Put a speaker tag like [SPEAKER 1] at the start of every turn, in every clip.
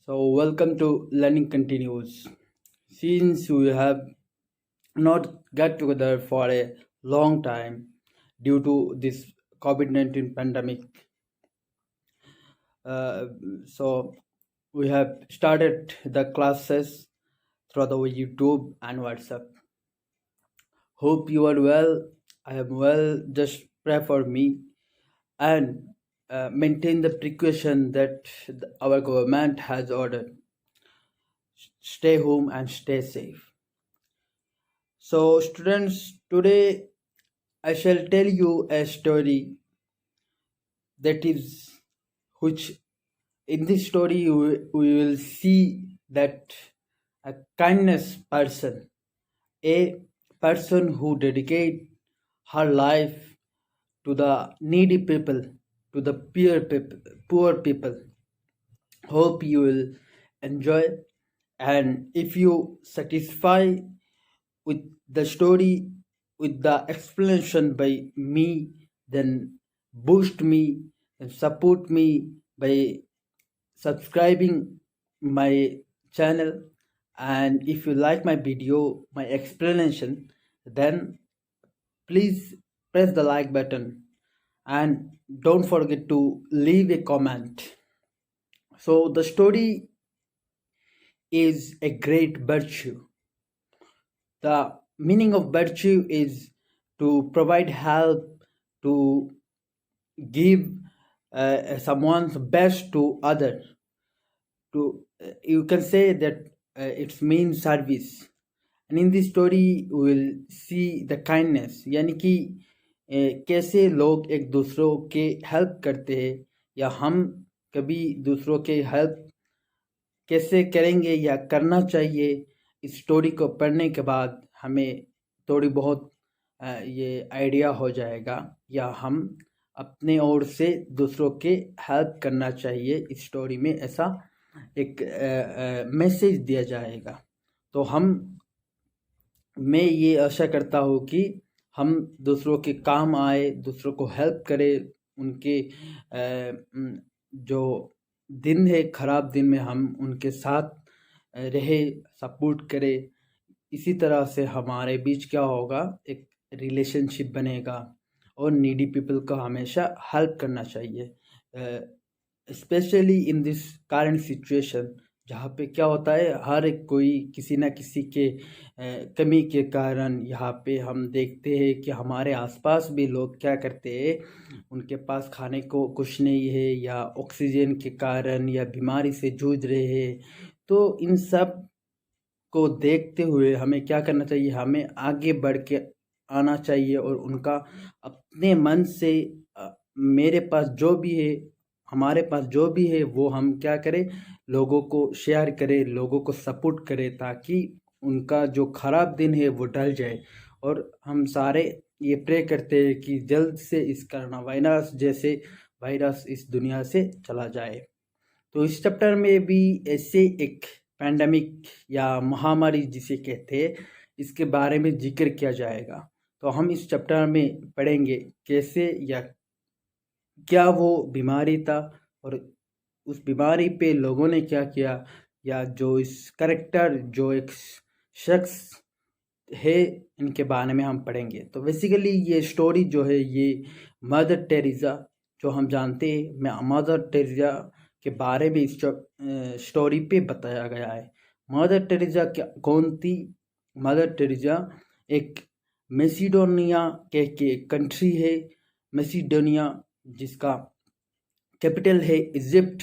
[SPEAKER 1] So, welcome to Learning Continues. Since we have not got together for a long time due to this COVID-19 pandemic, uh, so we have started the classes through the YouTube and WhatsApp. Hope you are well. I am well. Just pray for me and maintain the precaution that our government has ordered. Stay home and stay safe. So, students, today I shall tell you a story that is which in this story we will see that a kindness person, a person who dedicate her life to the needy people, to the poor people. Hope you will enjoy, and if you satisfy with the story, with the explanation by me, then boost me and support me by subscribing my channel. And if you like my video, my explanation, then please press the like button and don't forget to leave a comment. So the story is a great virtue. The meaning of virtue is to provide help, to give someone's best to other. To you can say that it's mean service. And in this story we will see the kindness, यानी कि कैसे लोग एक दूसरों के help करते हैं, या हम कभी दूसरों के हेल्प कैसे करेंगे या करना चाहिए। इस स्टोरी को पढ़ने के बाद हमें थोड़ी बहुत ये आइडिया हो जाएगा, या हम अपने ओर से दूसरों के हेल्प करना चाहिए। इस स्टोरी में ऐसा एक मैसेज दिया जाएगा। तो मैं ये आशा करता हूँ कि हम दूसरों के काम आए, दूसरों को हेल्प करें, उनके जो दिन है ख़राब दिन में हम उनके साथ रहे, सपोर्ट करें। इसी तरह से हमारे बीच क्या होगा, एक रिलेशनशिप बनेगा और नीडी पीपल को हमेशा हेल्प करना चाहिए, specially in this current situation, जहाँ पे क्या होता है हर एक कोई किसी ना किसी के कमी के कारण, यहाँ पे हम देखते हैं कि हमारे आसपास भी लोग क्या करते हैं, उनके पास खाने को कुछ नहीं है, या ऑक्सीजन के कारण या बीमारी से जूझ रहे हैं। तो इन सब को देखते हुए हमें क्या करना चाहिए, हमें आगे बढ़ के आना चाहिए और उनका अपने मन से मेरे पास जो भी है, हमारे पास जो भी है वो हम क्या करें, लोगों को शेयर करें, लोगों को सपोर्ट करें, ताकि उनका जो ख़राब दिन है वो टल जाए। और हम सारे ये प्रे करते हैं कि जल्द से इस कोरोना वायरस जैसे वायरस इस दुनिया से चला जाए। तो इस चैप्टर में भी ऐसे एक पैंडमिक या महामारी जिसे कहते हैं, इसके बारे में जिक्र किया जाएगा। तो हम इस चैप्टर में पढ़ेंगे कैसे या क्या वो बीमारी था, और उस बीमारी पे लोगों ने क्या किया, या जो इस करेक्टर जो एक शख्स है इनके बारे में हम पढ़ेंगे। तो बेसिकली ये स्टोरी जो है ये मदर टेरेसा, जो हम जानते हैं, मदर टेरेसा के बारे में इस स्टोरी पे बताया गया है। मदर टेरेसा क्या कौन थी? मदर टेरेसा एक मैसिडोनिया के कंट्री है, मैसिडोनिया जिसका कैपिटल है इजिप्ट।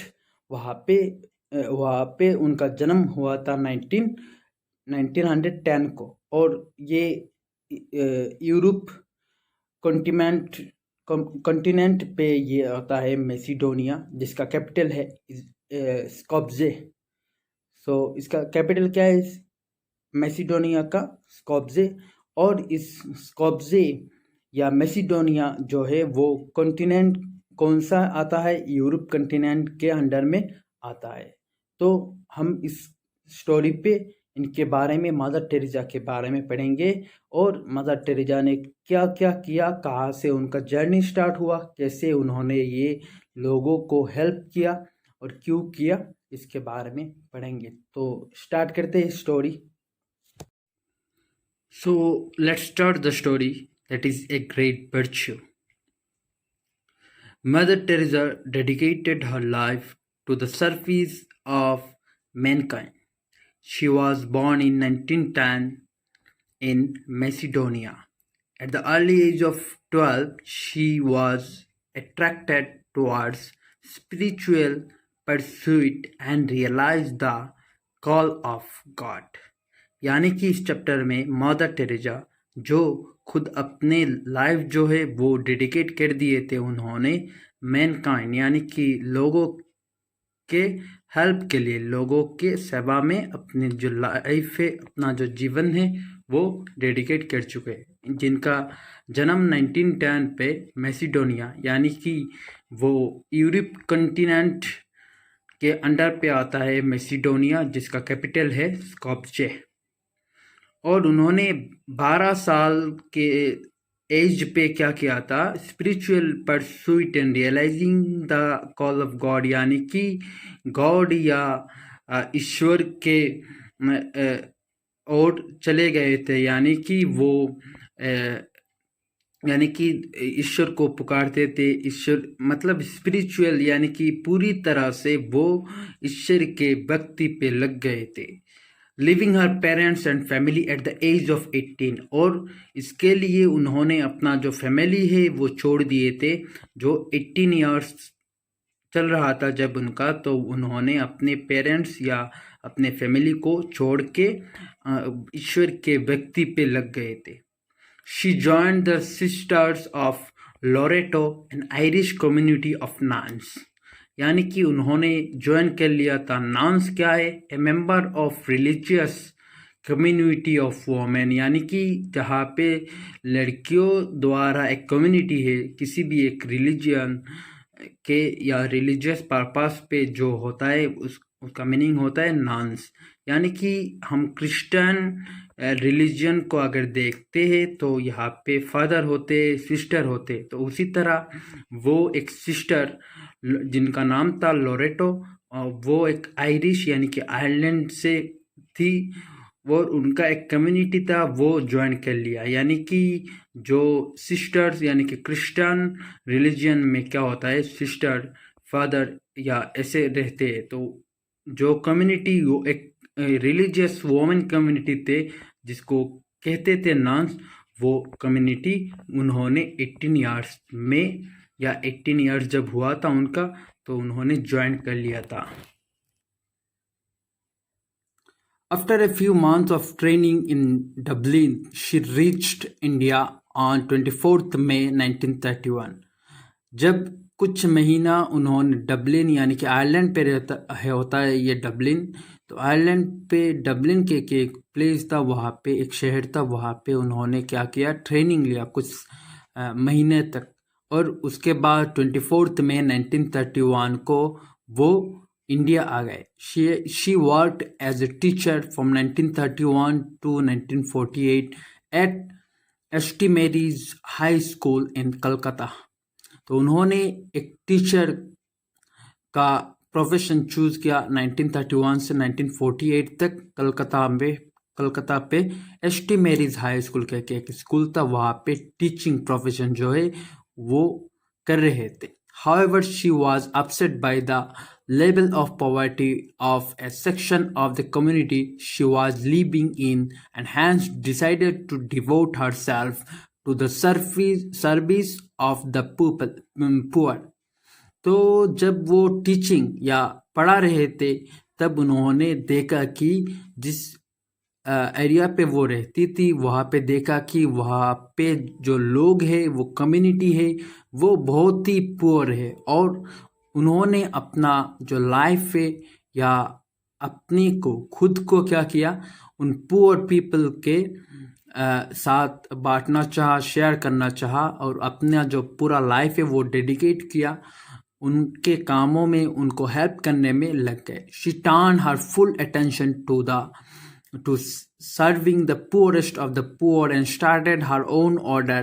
[SPEAKER 1] वहाँ पे उनका जन्म हुआ था 1910 को, और ये यूरोप कॉन्टिनेंट पे ये आता है मैसिडोनिया, जिसका कैपिटल है स्कोप्जे। सो इसका कैपिटल क्या है मैसिडोनिया का? स्कोप्जे। और इस स्कोप्जे या मैसिडोनिया जो है वो कॉन्टिनेंट कौन सा आता है? यूरोप कॉन्टिनेंट के अंडर में आता है। तो हम इस स्टोरी पे इनके बारे में, मदर टेरेसा के बारे में पढ़ेंगे, और मदर टेरेसा ने क्या क्या किया, कहाँ से उनका जर्नी स्टार्ट हुआ, कैसे उन्होंने ये लोगों को हेल्प किया और क्यों किया, इसके बारे में पढ़ेंगे। तो स्टार्ट करते हैं story. So let's start the story that is a great virtue. Mother Teresa dedicated her life to the service of mankind. She was born in 1910 in Macedonia. At the early age of 12, she was attracted towards spiritual pursuit and realized the call of God. यानी कि इस chapter में mother Teresa जो खुद अपने life जो है वो डेडिकेट कर दिए थे उन्होंने मैनकाइंड यानी कि लोगों के हेल्प के लिए, लोगों के सेवा में अपनी जो लाइफ है, अपना जो जीवन है वो डेडिकेट कर चुके हैं, जिनका जन्म 1910 पे मैसिडोनिया यानी कि वो यूरोप कॉन्टिनेंट के अंडर पे आता है मैसिडोनिया, जिसका कैपिटल है स्कॉप्जे। और उन्होंने 12 साल के एज पे क्या किया था, spiritual pursuit and realising the call of God, यानी कि गॉड या ईश्वर के और चले गए थे, यानी कि वो यानी कि ईश्वर को पुकारते थे। ईश्वर मतलब स्पिरिचुअल यानी कि पूरी तरह से वो ईश्वर के भक्ति पे लग गए थे। Living her parents and family at the age of 18, और इसके लिए उन्होंने अपना जो फैमिली है वो छोड़ दिए थे। जो 18 ईयर्स चल रहा था जब उनका, तो उन्होंने अपने पेरेंट्स या अपने फैमिली को छोड़ के ईश्वर के भक्ति पे लग गए थे। She joined the sisters of Loreto, N Irish community of nuns, यानी कि उन्होंने ज्वाइन कर लिया था। नन्स क्या है? ए member of religious community of women, यानी कि जहाँ पे लड़कियों द्वारा एक कम्युनिटी है किसी भी एक रिलीजियन के या रिलीजियस पर्पस पे जो होता है उसका मीनिंग होता है नन्स। यानी कि हम क्रिश्चियन रिलीजन को अगर देखते हैं तो यहाँ पे फादर होते, सिस्टर होते, तो उसी तरह वो एक सिस्टर जिनका नाम था लोरेटो, वो एक आयरिश यानी कि आयरलैंड से थी, और उनका एक कम्युनिटी था वो ज्वाइन कर लिया। यानी कि जो सिस्टर्स यानी कि क्रिश्चियन रिलीजन में क्या होता है, सिस्टर फादर या ऐसे रहते हैं, तो जो कम्युनिटी वो एक रिलीजियस वोमेन कम्युनिटी थे जिसको कहते थे नन्स, वो कम्युनिटी उन्होंने 18 ईयर्स में या 18 ईयर्स जब हुआ था उनका, तो उन्होंने ज्वाइन कर लिया था। After a few months of training in Dublin, she reached India on 24th May 1931. जब कुछ महीना उन्होंने डबलिन यानी कि आयरलैंड पे होता है ये डबलिन, तो आयरलैंड पे डबलिन के एक प्लेस था, वहाँ पे एक शहर था, वहाँ पे उन्होंने क्या किया, ट्रेनिंग लिया कुछ महीने तक। और उसके बाद 24 मई 1931 को वो इंडिया आ गए। She worked as a teacher from 1931 to 1948 at S T. Mary's high school in Calcutta. तो उन्होंने एक टीचर का प्रोफेशन चूज किया 1931 से 1948 तक कलकत्ता पे एस.टी. मैरीज हाई स्कूल के एक स्कूल था, वहाँ पे टीचिंग प्रोफेशन जो है वो कर रहे थे। However, she was upset by the level of poverty of a section of the community she was living in, and hence decided to devote herself to the service of the poor. तो जब वो teaching या पढ़ा रहे थे तब उन्होंने देखा कि जिस एरिया पे वो रहती थी वहाँ पे देखा कि वहाँ पे जो लोग हैं, वो कम्युनिटी है, वो बहुत ही पुअर है, और उन्होंने अपना जो लाइफ है या अपनी को खुद को क्या किया, उन पुअर पीपल के साथ बांटना चाहा, शेयर करना चाहा, और अपना जो पूरा लाइफ है वो डेडिकेट किया, उनके कामों में उनको हेल्प करने में लग गए। She turn her full attention to serving the poorest of the poor and started her own order,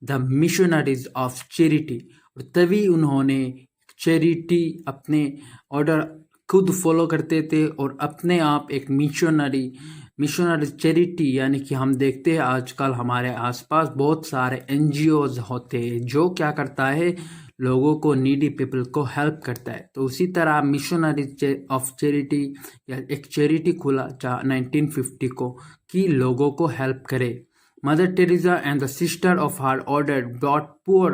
[SPEAKER 1] the Missionaries of Charity. और तभी उन्होंने चैरिटी अपने ऑर्डर
[SPEAKER 2] खुद फॉलो करते थे और अपने आप एक मिशनरी चैरिटी, यानी कि हम देखते हैं आजकल हमारे आसपास बहुत सारे एनजीओज होते हैं जो क्या करता है, लोगों को, नीडी पीपल को हेल्प करता है। तो उसी तरह मिशनरी ऑफ चैरिटी या एक चैरिटी खुला 1950 को कि लोगों को हेल्प करे। Mother Teresa and the sister of her order brought poor,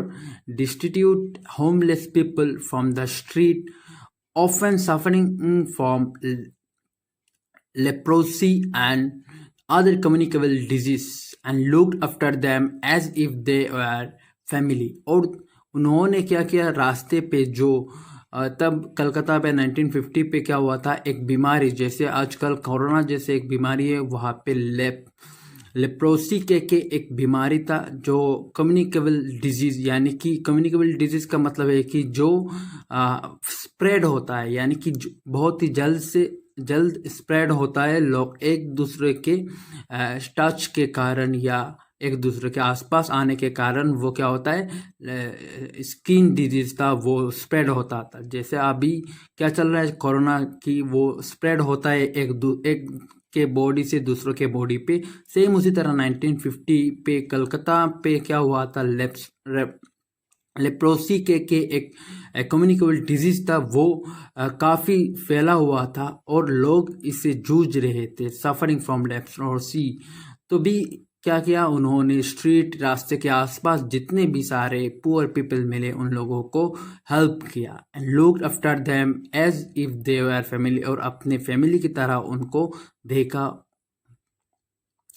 [SPEAKER 2] destitute, homeless people from the street, often suffering from leprosy and other communicable disease, and looked after them as if they were family। और उन्होंने क्या किया, रास्ते पे जो तब कलकत्ता पे 1950 पे क्या हुआ था, एक बीमारी जैसे आजकल कोरोना जैसे एक बीमारी है, वहाँ पे लेप्रोसी के एक बीमारी था जो कम्युनिकेबल डिजीज, यानी कि कम्युनिकेबल डिजीज का मतलब है कि जो स्प्रेड होता है, यानी कि बहुत ही जल्द से जल्द स्प्रेड होता है। लोग एक दूसरे के टच के कारण या एक दूसरे के आसपास आने के कारण वो क्या होता है, स्किन डिजीज था, वो स्प्रेड होता था। जैसे अभी क्या चल रहा है कोरोना की, वो स्प्रेड होता है एक के बॉडी से दूसरों के बॉडी पे। सेम उसी तरह 1950 पे कलकत्ता पे क्या हुआ था, लेप्रोसी के एक कम्युनिकेबल डिजीज था, वो काफ़ी फैला हुआ था और लोग इससे जूझ रहे थे, सफरिंग फ्रॉम लेप्रोसी। तो भी क्या किया उन्होंने, स्ट्रीट रास्ते के आसपास जितने भी सारे पुअर पीपल मिले उन लोगों को हेल्प किया, and looked after them as if they were family, और अपने फैमिली की तरह उनको देखा।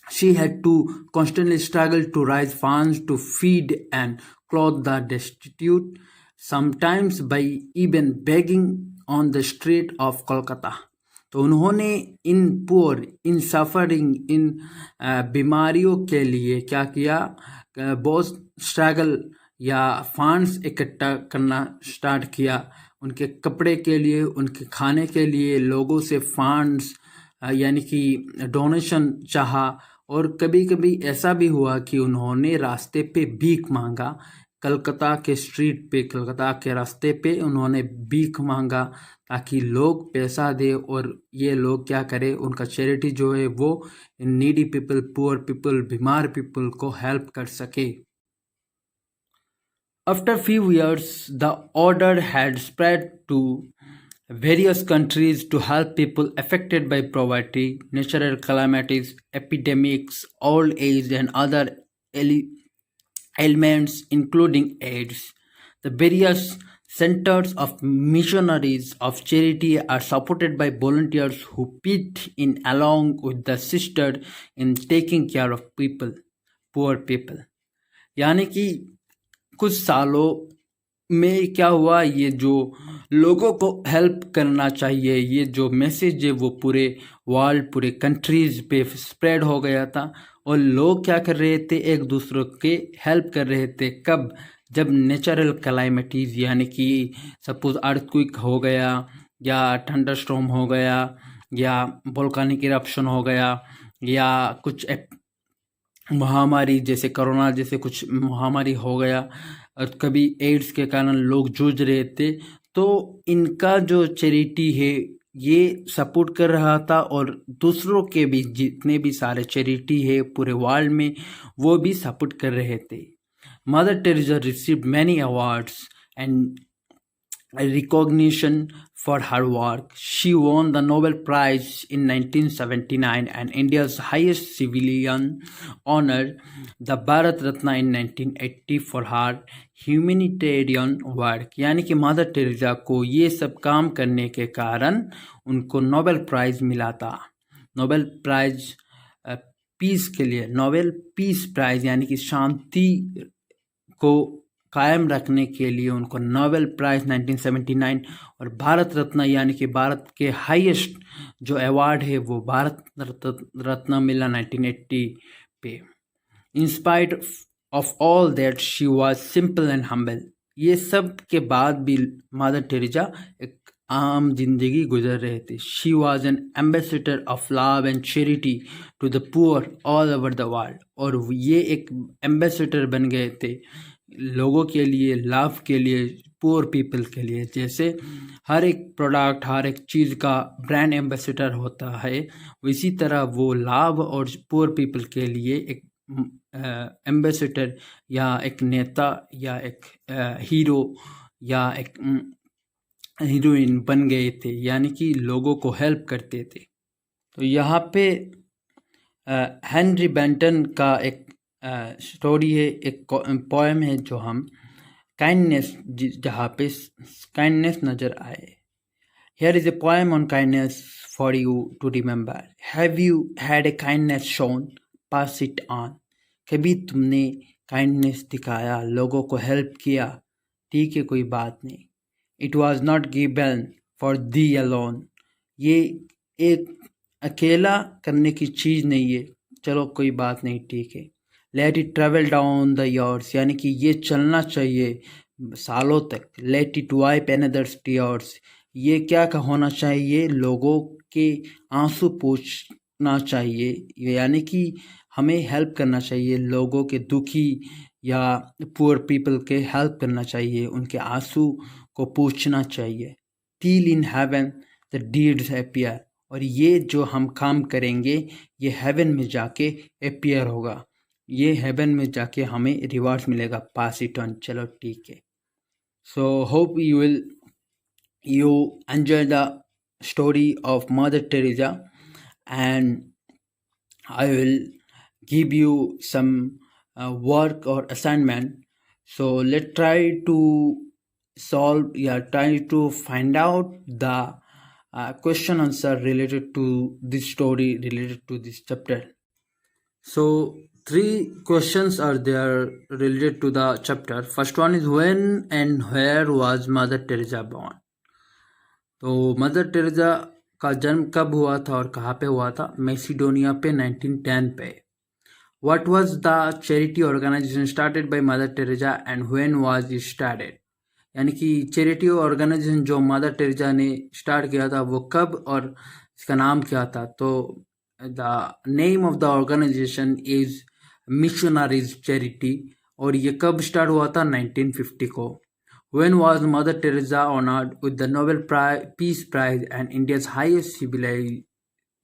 [SPEAKER 2] She had to constantly struggle to raise funds to feed and clothe the destitute, sometimes by even begging on the street of Kolkata। तो उन्होंने in poor, in suffering, इन बीमारियों के लिए क्या किया, बहुत स्ट्रगल या फंड्स इकट्ठा करना स्टार्ट किया। उनके कपड़े के लिए, उनके खाने के लिए लोगों से फंड्स यानी कि डोनेशन चाहा। और कभी कभी ऐसा भी हुआ कि उन्होंने रास्ते पे भीख मांगा, कलकत्ता के स्ट्रीट पे, कलकत्ता के रास्ते पे उन्होंने भीख मांगा ताकि लोग पैसा दे और ये लोग क्या करें, उनका चैरिटी जो है वो नीडी पीपल, पुअर पीपल, बीमार पीपल को हेल्प कर सके। After few years, the order had spread to various countries to help people affected by poverty, natural calamities, epidemics, old age, and other ailments, including AIDS. The various centers of missionaries of charity are supported by volunteers who pitch in along with the sister in taking care of people, poor people। यानी कि कुछ सालों में क्या हुआ, ये जो लोगों को हेल्प करना चाहिए, ये जो मैसेज है वो पूरे वर्ल्ड, पूरे कंट्रीज पे स्प्रेड हो गया था। और लोग क्या कर रहे थे, एक दूसरे के हेल्प कर रहे थे। कब, जब नेचुरल क्लाइमेटीज, यानी कि सपोज अर्थक्वेक हो गया या थंडरस्टॉर्म हो गया या वोल्केनिक इरप्शन हो गया या कुछ महामारी जैसे कोरोना जैसे कुछ महामारी हो गया, और कभी एड्स के कारण लोग जूझ रहे थे, तो इनका जो चैरिटी है ये सपोर्ट कर रहा था। और दूसरों के भी जितने भी सारे चैरिटी है पूरे वर्ल्ड में, वो भी सपोर्ट कर रहे थे। Mother Teresa received many awards and recognition for her work. She won the Nobel Prize in 1979 and India's highest civilian honor, the Bharat Ratna, in 1980 for her humanitarian work। यानी कि mother Teresa को ये सब काम करने के कारण उनको नोबेल प्राइज मिला था। नोबेल प्राइज पीस के लिए, नोबेल पीस प्राइज यानी कि शांति को कायम रखने के लिए उनको नोबेल प्राइज 1979 और भारत रत्न यानी कि भारत के हाईएस्ट जो अवार्ड है वो भारत रत्न मिला 1980 पे। In spite of all that she was simple and humble. ये सब के बाद भी मदर टेरेसा एक आम जिंदगी गुजर रहे थे। She was an ambassador of love and charity to the poor all over the world. और ये एक एम्बेसडर बन गए थे लोगों के लिए, लव के लिए, पुअर पीपल के लिए। जैसे हर एक प्रोडक्ट, हर एक चीज़ का ब्रांड एम्बेसडर होता है, इसी तरह वो लाभ और पुअर पीपल के लिए एक एम्बेसडर या एक नेता या एक हीरो या एक हीरोइन बन गए थे, यानी कि लोगों को हेल्प करते थे। तो यहाँ पे हेनरी बेंटन का एक स्टोरी है, एक पोएम है जो हम काइंडनेस, जहाँ पे काइंडनेस नजर आए। Here is a poem on kindness for you to remember. Have you had a kindness shown? Pass it on. कभी तुमने काइंडनेस दिखाया, लोगों को हेल्प किया, ठीक है, कोई बात नहीं। It was not given for thee alone. ये एक अकेला करने की चीज़ नहीं है, चलो कोई बात नहीं, ठीक है। Let it travel down the years, यानी कि ये चलना चाहिए सालों तक। Let it wipe another's tears, ये क्या का होना चाहिए, लोगों के आंसू पोंछना चाहिए, यानी कि हमें हेल्प करना चाहिए, लोगों के दुखी या पुअर पीपल के हेल्प करना चाहिए, उनके आंसू को पोंछना चाहिए। Till in heaven the deeds appear, और ये जो हम काम करेंगे ये हेवन में जाके अपीयर होगा, ये हेवन में जाके हमें रिवार्ड्स मिलेगा। पास इट ऑन, चलो ठीक है। So hope you enjoy the story of Mother Teresa, and I will give you some work or assignment. So let's try to solve, try to find out the question answer related to this story, related to this chapter. So 3 questions are there related to the chapter. First one is, when and where was Mother Teresa born? तो mother Teresa का जन्म कब हुआ था और कहाँ पे हुआ था? मैसिडोनिया पे 1910 पे। What was the charity organisation started by Mother Teresa and when was it started? यानी कि चैरिटी ऑर्गेनाइजेशन जो मदर टेरेसा ने स्टार्ट किया था वो कब और इसका नाम क्या था? तो the name of the organisation is missionaries charity, और ये कब स्टार्ट हुआ था? 1950 को। When was Mother Teresa honored with the Nobel Peace Prize and India's highest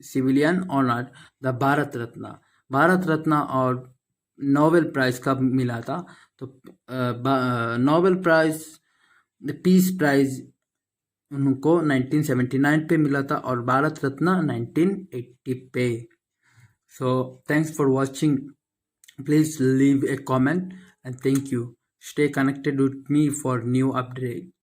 [SPEAKER 2] civilian honor, the Bharat Ratna? Bharat Ratna और नोबेल प्राइज कब मिला था? तो नोबेल प्राइज, पीस प्राइज उनको 1979 पे मिला था और भारत रत्न 1980 पे। So thanks for watching. Please leave a comment and thank you. Stay connected with me for new updates.